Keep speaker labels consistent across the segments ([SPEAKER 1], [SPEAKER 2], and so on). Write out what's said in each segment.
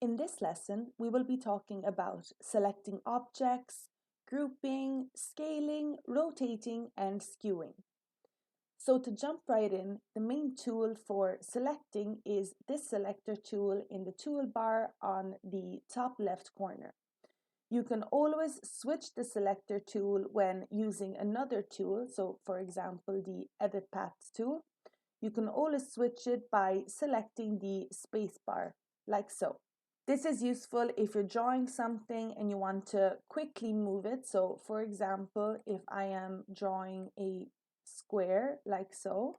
[SPEAKER 1] In this lesson, we will be talking about selecting objects, grouping, scaling, rotating, and skewing. So to jump right in, the main tool for selecting is this selector tool in the toolbar on the top left corner. You can always switch the selector tool when using another tool, so for example the Edit Paths tool. You can always switch it by selecting the spacebar, like so. This is useful if you're drawing something and you want to quickly move it. So for example, if I am drawing a square like so,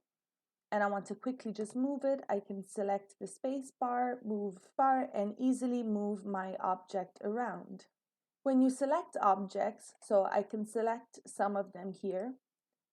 [SPEAKER 1] and I want to quickly just move it, I can select the space bar, move bar, and easily move my object around. When you select objects, so I can select some of them here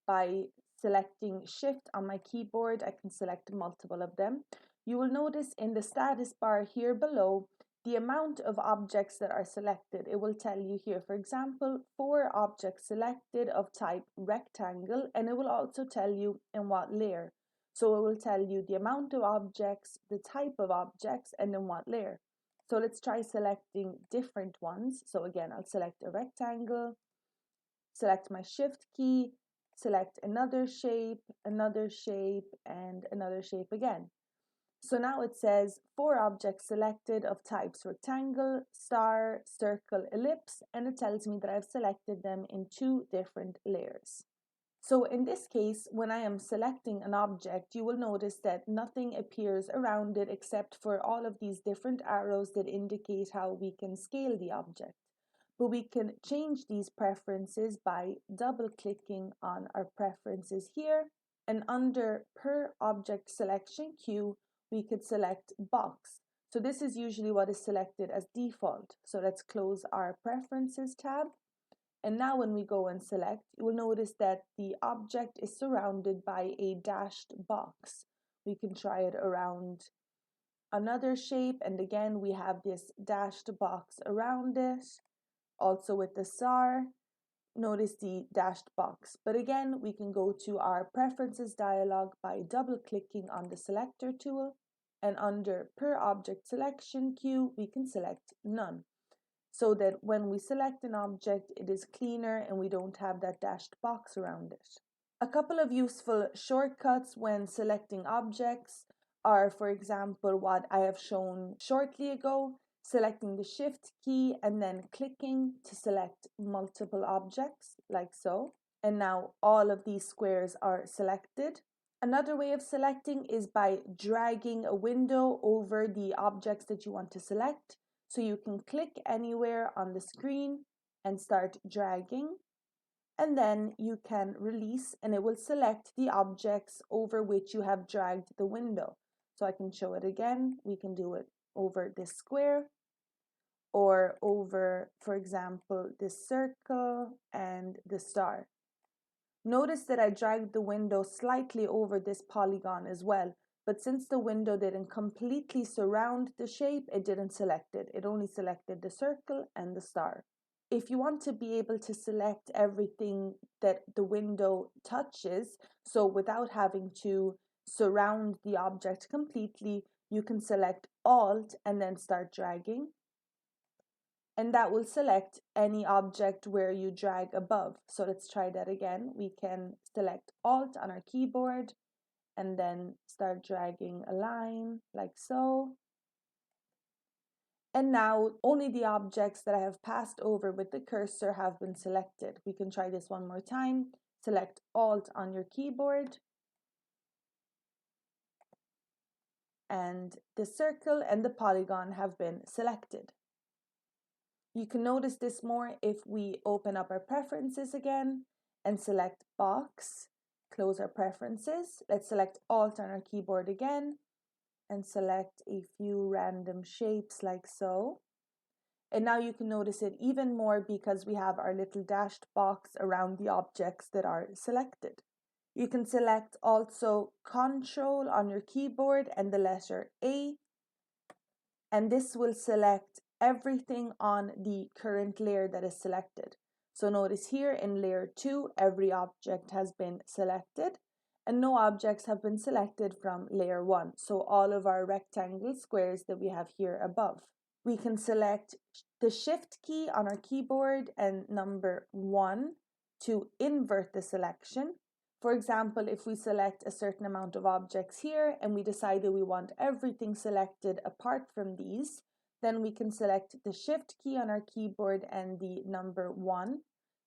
[SPEAKER 1] by selecting Shift on my keyboard, I can select multiple of them. You will notice in the status bar here below the amount of objects that are selected. It will tell you here, for example, 4 objects selected of type rectangle, and it will also tell you in what layer. So it will tell you the amount of objects, the type of objects, and in what layer. So let's try selecting different ones. So again, I'll select a rectangle, select my Shift key, select another shape, and another shape again. So now it says 4 objects selected of types rectangle, star, circle, ellipse, and it tells me that I've selected them in 2 different layers. So in this case, when I am selecting an object, you will notice that nothing appears around it except for all of these different arrows that indicate how we can scale the object. But we can change these preferences by double-clicking on our preferences here, and under Per Object Selection Queue, we could select Box. So this is usually what is selected as default. So let's close our Preferences tab. And now when we go and select, you will notice that the object is surrounded by a dashed box. We can try it around another shape, and again we have this dashed box around it. Also with the star, notice the dashed box. But again, we can go to our Preferences dialog by double-clicking on the Selector tool, and under Per Object Selection Queue, we can select None, so that when we select an object, it is cleaner and we don't have that dashed box around it. A couple of useful shortcuts when selecting objects are, for example, what I have shown shortly ago, selecting the Shift key and then clicking to select multiple objects, like so. And now all of these squares are selected. Another way of selecting is by dragging a window over the objects that you want to select. So you can click anywhere on the screen and start dragging. And then you can release and it will select the objects over which you have dragged the window. So I can show it again. We can do it over this square or over, for example, this circle and the star. Notice that I dragged the window slightly over this polygon as well, but since the window didn't completely surround the shape, it didn't select it. It only selected the circle and the star. If you want to be able to select everything that the window touches, so without having to surround the object completely, you can select Alt and then start dragging. And that will select any object where you drag above. So let's try that again. We can select Alt on our keyboard and then start dragging a line like so. And now only the objects that I have passed over with the cursor have been selected. We can try this one more time. Select Alt on your keyboard. And the circle and the polygon have been selected. You can notice this more if we open up our preferences again and select Box, close our preferences. Let's select Alt on our keyboard again and select a few random shapes like so. And now you can notice it even more because we have our little dashed box around the objects that are selected. You can select also Control on your keyboard and the letter A, and this will select everything on the current layer that is selected. So notice here in layer 2, every object has been selected and no objects have been selected from layer 1. So all of our rectangle squares that we have here above. We can select the Shift key on our keyboard and number 1 to invert the selection. For example, if we select a certain amount of objects here and we decide that we want everything selected apart from these, then we can select the Shift key on our keyboard and the number 1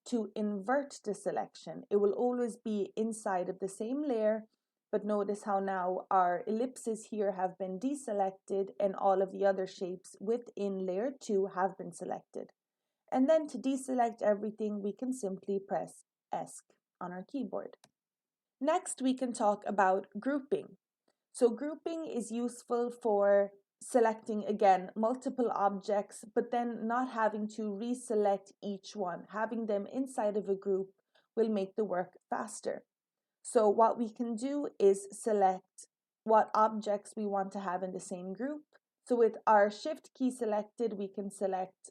[SPEAKER 1] to invert the selection. It will always be inside of the same layer, but notice how now our ellipses here have been deselected and all of the other shapes within layer 2 have been selected. And then to deselect everything, we can simply press ESC on our keyboard. Next, we can talk about grouping. So grouping is useful for selecting, again, multiple objects, but then not having to reselect each one. Having them inside of a group will make the work faster. So what we can do is select what objects we want to have in the same group. So with our Shift key selected, we can select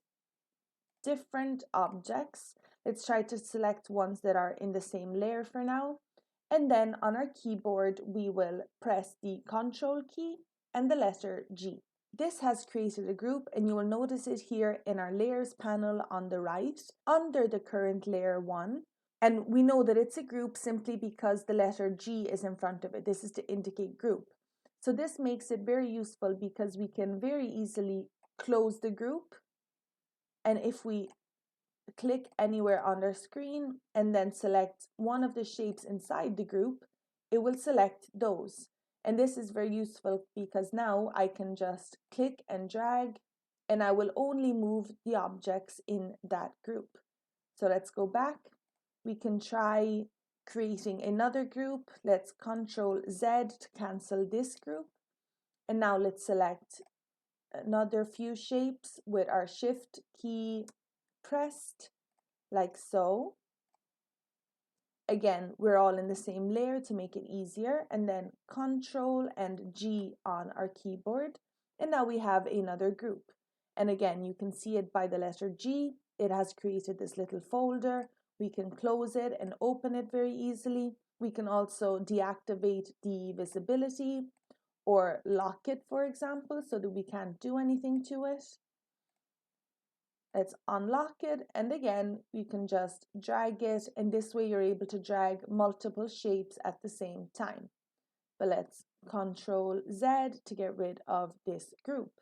[SPEAKER 1] different objects. Let's try to select ones that are in the same layer for now. And then on our keyboard, we will press the Control key and the letter G. This has created a group, and you will notice it here in our layers panel on the right under the current layer 1. And we know that it's a group simply because the letter G is in front of it. This is to indicate group. So this makes it very useful because we can very easily close the group. And if we click anywhere on our screen and then select one of the shapes inside the group, it will select those. And this is very useful because now I can just click and drag and I will only move the objects in that group. So let's go back. We can try creating another group. Let's Control Z to cancel this group. And now let's select another few shapes with our Shift key pressed, like so. Again, we're all in the same layer to make it easier, and then Control and G on our keyboard. And now we have another group. And again, you can see it by the letter G. It has created this little folder. We can close it and open it very easily. We can also deactivate the visibility or lock it, for example, so that we can't do anything to it. Let's unlock it, and again you can just drag it, and this way you're able to drag multiple shapes at the same time. But let's Control Z to get rid of this group.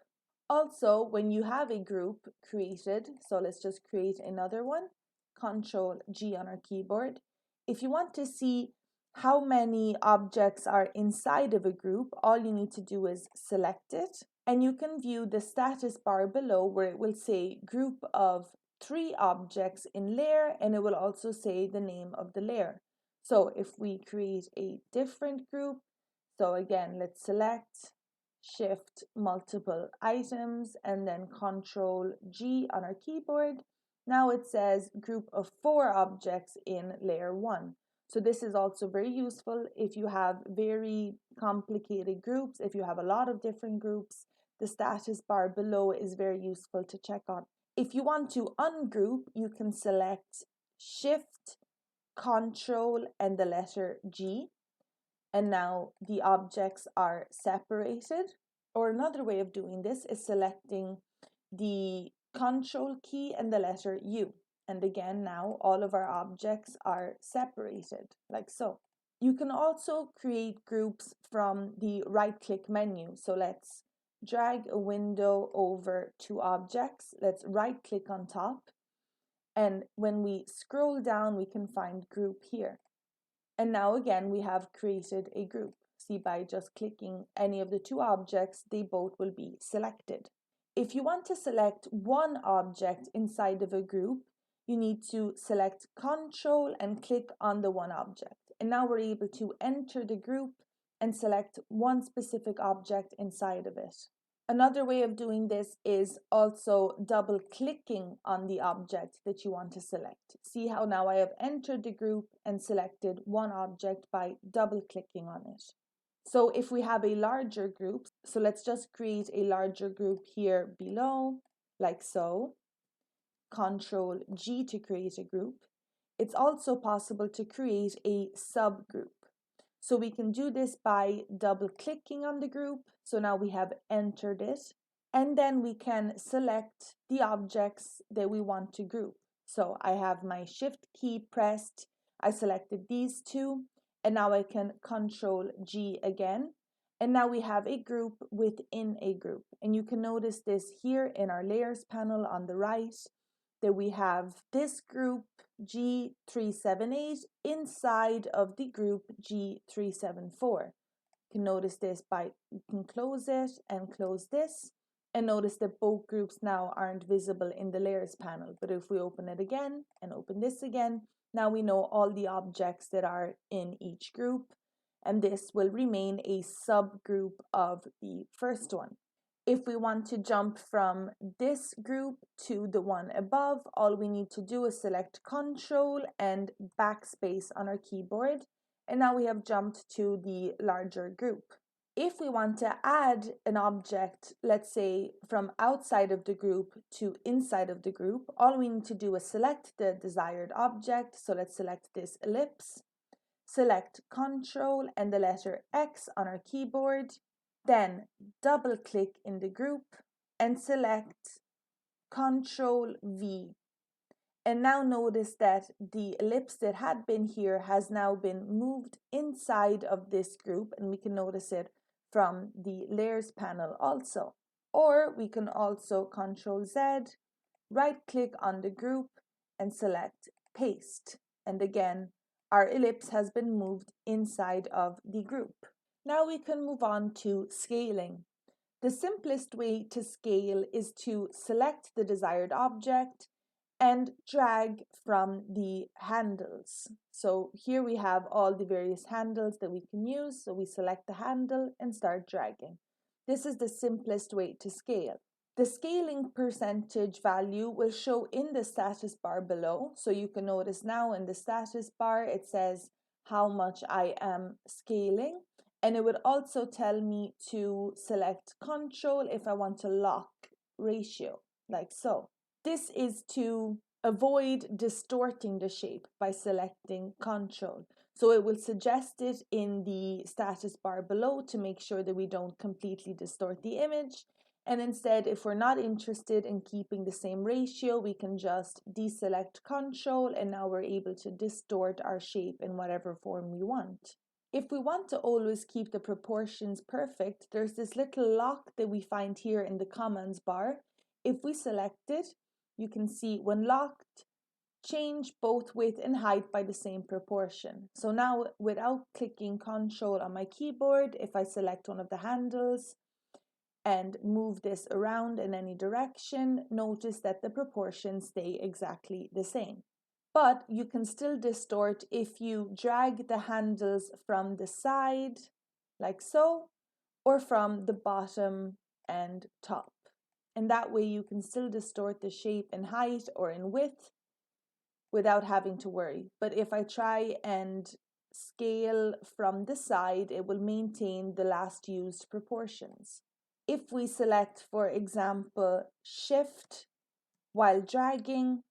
[SPEAKER 1] Also, when you have a group created, so let's just create another one, Control G on our keyboard. If you want to see how many objects are inside of a group, all you need to do is select it, and you can view the status bar below where it will say group of 3 objects in layer, and it will also say the name of the layer. So if we create a different group, so again, let's select, Shift multiple items, and then Control G on our keyboard. Now it says group of 4 objects in layer 1. So this is also very useful if you have very complicated groups, if you have a lot of different groups. The status bar below is very useful to check on. If you want to ungroup, you can select Shift, Control, and the letter G. And now the objects are separated. Or another way of doing this is selecting the Control key and the letter U. And again, now all of our objects are separated, like so. You can also create groups from the right-click menu. So let's drag a window over to objects. Let's right-click on top. And when we scroll down, we can find group here. And now again, we have created a group. See, by just clicking any of the 2 objects, they both will be selected. If you want to select one object inside of a group, you need to select Control and click on the one object. And now we're able to enter the group and select one specific object inside of it. Another way of doing this is also double clicking on the object that you want to select. See how now I have entered the group and selected one object by double clicking on it. So if we have a larger group, so let's just create a larger group here below, like so. Control G to create a group. It's also possible to create a subgroup. So we can do this by double clicking on the group. So now we have entered it. And then we can select the objects that we want to group. So I have my Shift key pressed, I selected these two, and now I can Control G again. And now we have a group within a group. And you can notice this here in our layers panel on the right, that we have this group G378 inside of the group G374. You can notice this by, you can close it and close this, and notice that both groups now aren't visible in the layers panel. But if we open it again and open this again, now we know all the objects that are in each group, and this will remain a subgroup of the first one. If we want to jump from this group to the one above, all we need to do is select Control and backspace on our keyboard, and now we have jumped to the larger group. If we want to add an object, let's say from outside of the group to inside of the group, all we need to do is select the desired object. So let's select this ellipse, select Control and the letter X on our keyboard, then double click in the group and select Control V. And now notice that the ellipse that had been here has now been moved inside of this group, and we can notice it from the layers panel also. Or we can also Control Z, right click on the group and select paste. And again, our ellipse has been moved inside of the group. Now we can move on to scaling. The simplest way to scale is to select the desired object and drag from the handles. So here we have all the various handles that we can use. So we select the handle and start dragging. This is the simplest way to scale. The scaling percentage value will show in the status bar below. So you can notice now in the status bar, it says how much I am scaling. And it would also tell me to select Control if I want to lock ratio, like so. This is to avoid distorting the shape by selecting Control. So it will suggest it in the status bar below to make sure that we don't completely distort the image. And instead, if we're not interested in keeping the same ratio, we can just deselect Control, and now we're able to distort our shape in whatever form we want. If we want to always keep the proportions perfect, there's this little lock that we find here in the commands bar. If we select it, you can see when locked, change both width and height by the same proportion. So now without clicking Control on my keyboard, if I select one of the handles and move this around in any direction, notice that the proportions stay exactly the same. But you can still distort if you drag the handles from the side, like so, or from the bottom and top. And that way you can still distort the shape in height or in width without having to worry. But if I try and scale from the side, it will maintain the last used proportions. If we select, for example, Shift while dragging,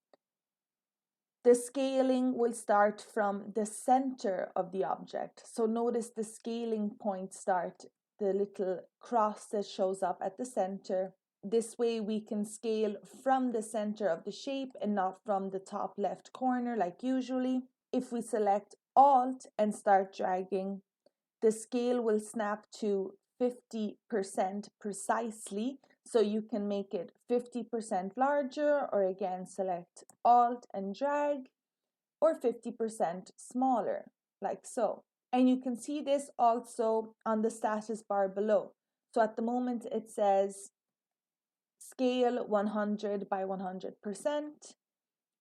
[SPEAKER 1] the scaling will start from the center of the object. So notice the scaling points start, the little cross that shows up at the center. This way we can scale from the center of the shape and not from the top left corner like usually. If we select Alt and start dragging, the scale will snap to 50% precisely. So you can make it 50% larger, or again select Alt and drag, or 50% smaller, like so. And you can see this also on the status bar below. So at the moment it says scale 100 by 100%.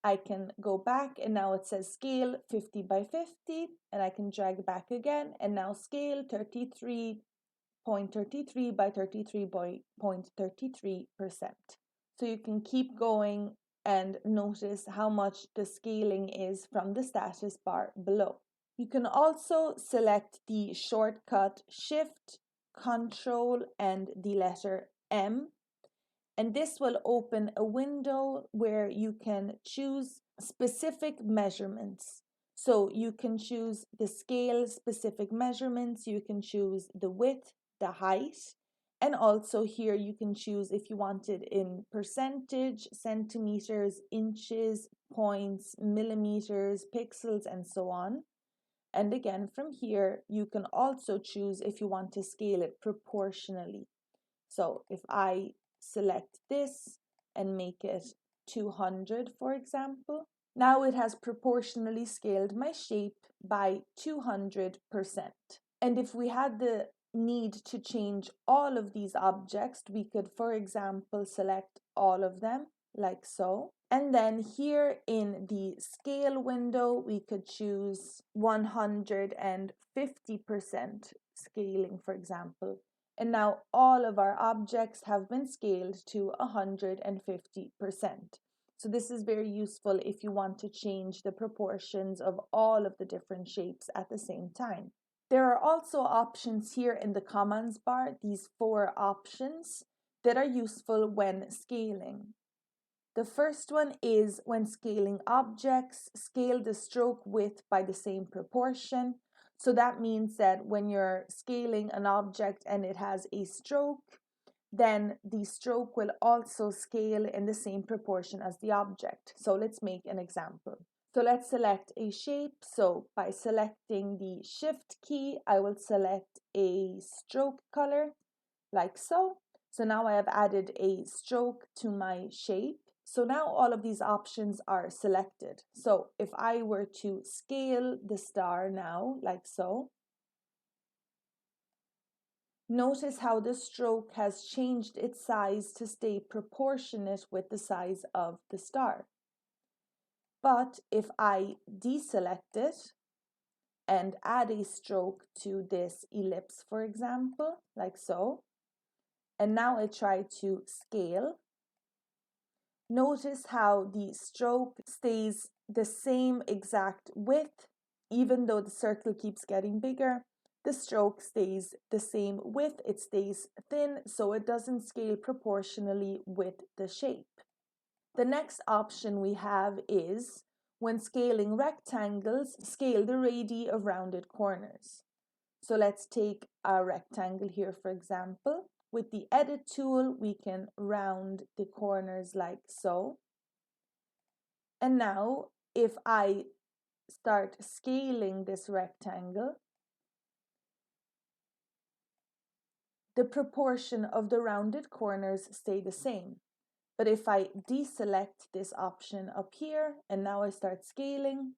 [SPEAKER 1] I can go back and now it says scale 50 by 50, and I can drag back again and now scale 33.33 by 33.33%. So you can keep going and notice how much the scaling is from the status bar below. You can also select the shortcut Shift, Control, and the letter M. And this will open a window where you can choose specific measurements. So you can choose the scale specific measurements, you can choose the width, the height, And also here you can choose if you want it in percentage, centimeters, inches, points, millimeters, pixels, and so on. And again, from here, you can also choose if you want to scale it proportionally. So if I select this and make it 200, for example, now it has proportionally scaled my shape by 200%. And if we had the need to change all of these objects, we could, for example, select all of them like so. And then here in the scale window, we could choose 150% scaling, for example. And now all of our objects have been scaled to 150%. So this is very useful if you want to change the proportions of all of the different shapes at the same time. There are also options here in the commands bar, these 4 options that are useful when scaling. The first one is when scaling objects, scale the stroke width by the same proportion. So that means that when you're scaling an object and it has a stroke, then the stroke will also scale in the same proportion as the object. So let's make an example. So let's select a shape. So by selecting the Shift key, I will select a stroke color like so. So now I have added a stroke to my shape. So now all of these options are selected. So if I were to scale the star now, like so, notice how the stroke has changed its size to stay proportionate with the size of the star. But if I deselect it and add a stroke to this ellipse, for example, like so, and now I try to scale, notice how the stroke stays the same exact width, even though the circle keeps getting bigger. The stroke stays the same width, it stays thin, so it doesn't scale proportionally with the shape. The next option we have is when scaling rectangles, scale the radii of rounded corners. So let's take a rectangle here, for example. With the edit tool, we can round the corners like so. And now if I start scaling this rectangle, the proportion of the rounded corners stay the same. But if I deselect this option up here and now I start scaling,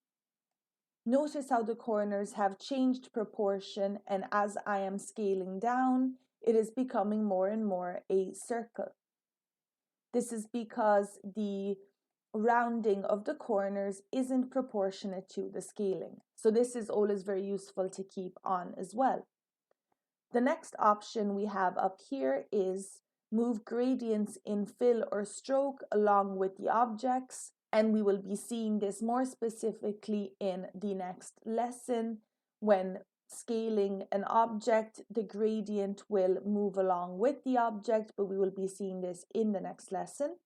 [SPEAKER 1] notice how the corners have changed proportion, and as I am scaling down, it is becoming more and more a circle. This is because the rounding of the corners isn't proportionate to the scaling. So this is always very useful to keep on as well. The next option we have up here is move gradients in fill or stroke along with the objects. And we will be seeing this more specifically in the next lesson. When scaling an object, the gradient will move along with the object, but we will be seeing this in the next lesson.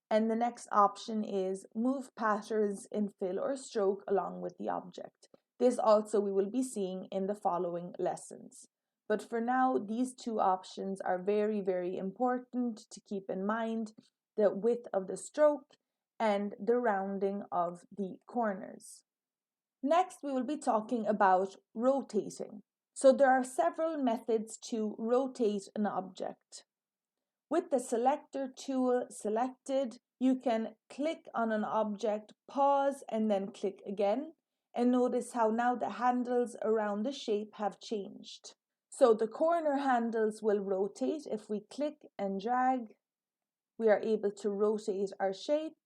[SPEAKER 1] And the next option is move patterns in fill or stroke along with the object. This also we will be seeing in the following lessons. But for now, these 2 options are very, very important to keep in mind: the width of the stroke and the rounding of the corners. Next, we will be talking about rotating. So there are several methods to rotate an object. With the Selector tool selected, you can click on an object, pause, and then click again. And notice how now the handles around the shape have changed. So the corner handles will rotate. If we click and drag, we are able to rotate our shape.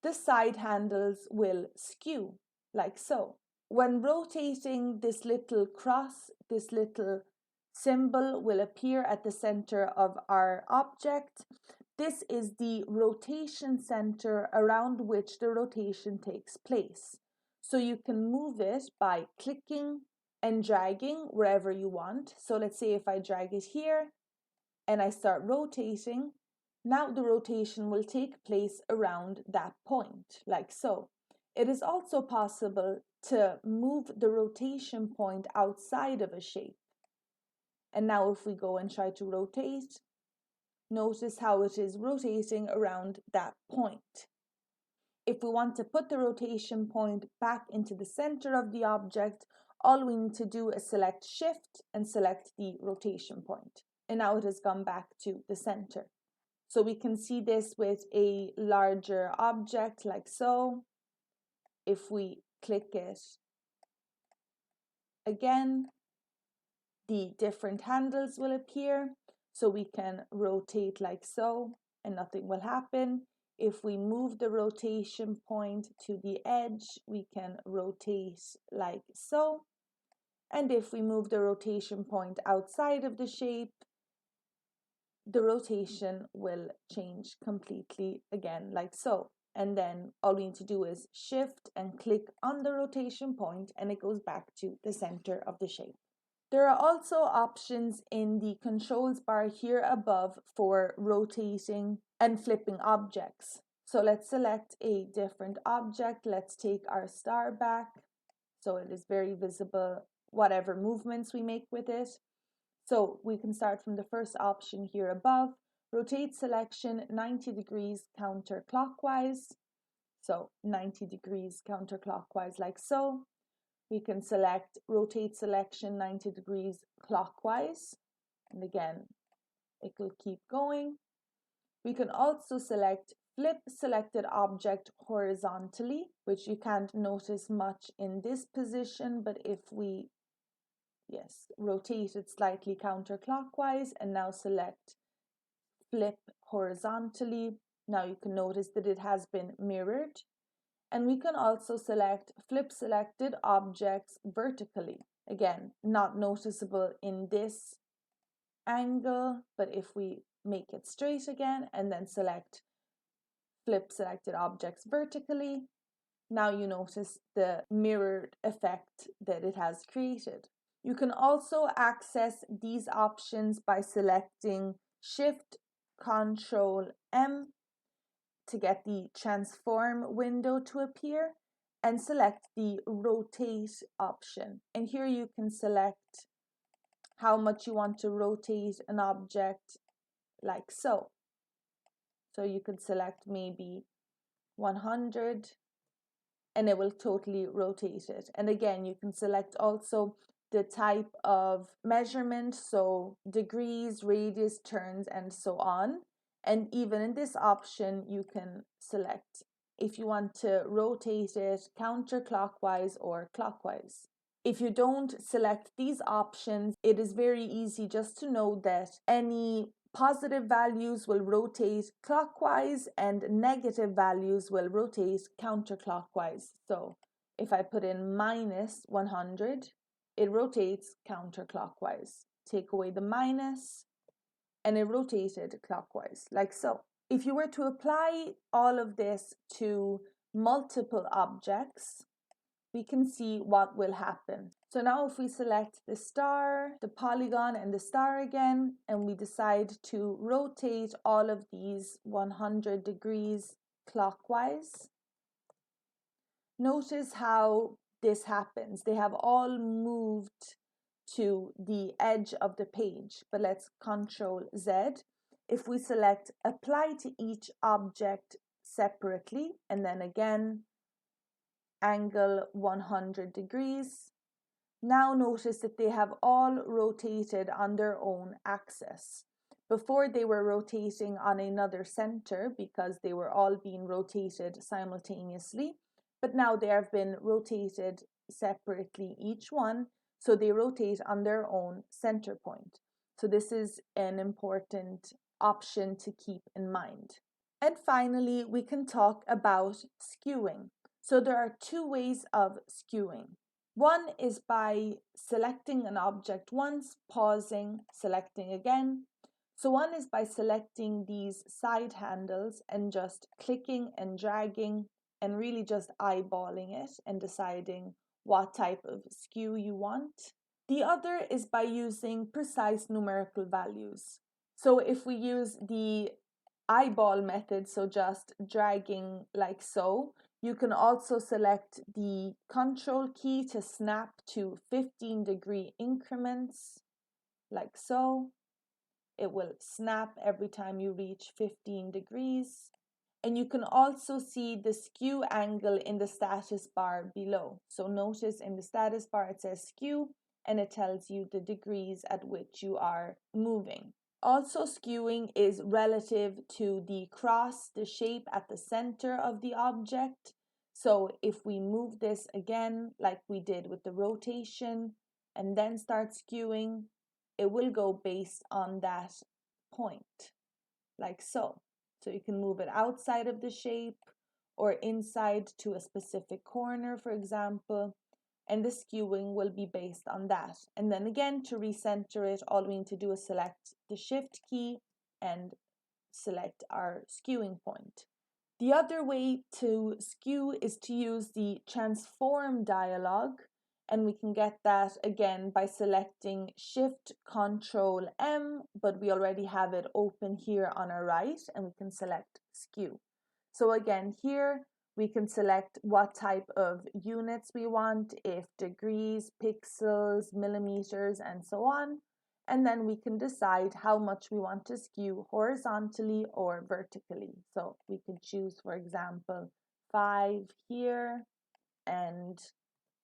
[SPEAKER 1] The side handles will skew, like so. When rotating, this little cross, this little symbol will appear at the center of our object. This is the rotation center around which the rotation takes place. So you can move it by clicking and dragging wherever you want. So let's say if I drag it here and I start rotating, now the rotation will take place around that point, like so. It is also possible to move the rotation point outside of a shape. And now if we go and try to rotate, notice how it is rotating around that point. If we want to put the rotation point back into the center of the object, all we need to do is select Shift and select the rotation point. And now it has gone back to the center. So we can see this with a larger object like so. If we click it again, the different handles will appear. So we can rotate like so and nothing will happen. If we move the rotation point to the edge, we can rotate like so. And if we move the rotation point outside of the shape, the rotation will change completely again like so. And then all we need to do is shift and click on the rotation point and it goes back to the center of the shape. There are also options in the controls bar here above for rotating and flipping objects. So let's select a different object. Let's take our star back so it is very visible whatever movements we make with it. So we can start from the first option here above, rotate selection 90 degrees counterclockwise. So 90 degrees counterclockwise like so. We can select rotate selection 90 degrees clockwise. And again, it will keep going. We can also select flip selected object horizontally, which you can't notice much in this position, but if we rotate it slightly counterclockwise and now select flip horizontally, now you can notice that it has been mirrored. And we can also select flip selected objects vertically. Again, not noticeable in this angle, but if we make it straight again and then select flip selected objects vertically, now you notice the mirrored effect that it has created. You can also access these options by selecting Shift Ctrl M to get the transform window to appear and select the rotate option. And here you can select how much you want to rotate an object like so. So you could select maybe 100 and it will totally rotate it. And again, you can select also the type of measurement, so degrees, radius, turns, and so on. And even in this option, you can select if you want to rotate it counterclockwise or clockwise. If you don't select these options, it is very easy just to know that any positive values will rotate clockwise and negative values will rotate counterclockwise. So if I put in minus 100, it rotates counterclockwise. Take away the minus and it rotated clockwise, like so. If you were to apply all of this to multiple objects, we can see what will happen. So now if we select the star, the polygon and the star again, and we decide to rotate all of these 100 degrees clockwise, notice how this happens. They have all moved to the edge of the page, but let's Ctrl Z. If we select apply to each object separately, and then again, angle 100 degrees. Now notice that they have all rotated on their own axis. Before they were rotating on another center because they were all being rotated simultaneously, but now they have been rotated separately each one, so they rotate on their own center point. So this is an important option to keep in mind. And finally, we can talk about skewing. So there are two ways of skewing. One is by selecting an object once, pausing, selecting again. So one is by selecting these side handles and just clicking and dragging and really just eyeballing it and deciding what type of skew you want. The other is by using precise numerical values. So if we use the eyeball method, so just dragging like so, you can also select the Control key to snap to 15-degree increments. like so. It will snap every time you reach 15 degrees. And you can also see the skew angle in the status bar below. So notice in the status bar it says skew and it tells you the degrees at which you are moving. Also, skewing is relative to the cross, the shape at the center of the object. So if we move this again, like we did with the rotation, and then start skewing, it will go based on that point, like so. So you can move it outside of the shape or inside to a specific corner, for example, and the skewing will be based on that. And then again, to recenter it, all we need to do is select the Shift key and select our skewing point. The other way to skew is to use the transform dialog, and we can get that again by selecting Shift Control M, but we already have it open here on our right, and we can select skew. So again, here we can select what type of units we want, if degrees, pixels, millimeters, and so on. And then we can decide how much we want to skew horizontally or vertically. So we can choose, for example, 5 here and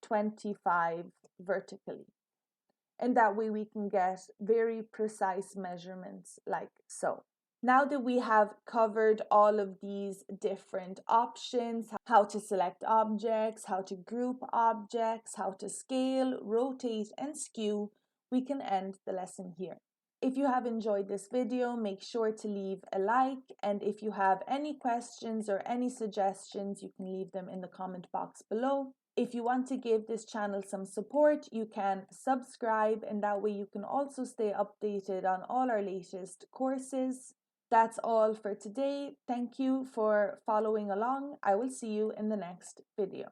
[SPEAKER 1] 25 vertically. And that way we can get very precise measurements like so. Now that we have covered all of these different options, how to select objects, how to group objects, how to scale, rotate, and skew, we can end the lesson here. If you have enjoyed this video, make sure to leave a like, and if you have any questions or any suggestions, you can leave them in the comment box below. If you want to give this channel some support, you can subscribe, and that way you can also stay updated on all our latest courses. That's all for today. Thank you for following along. I will see you in the next video.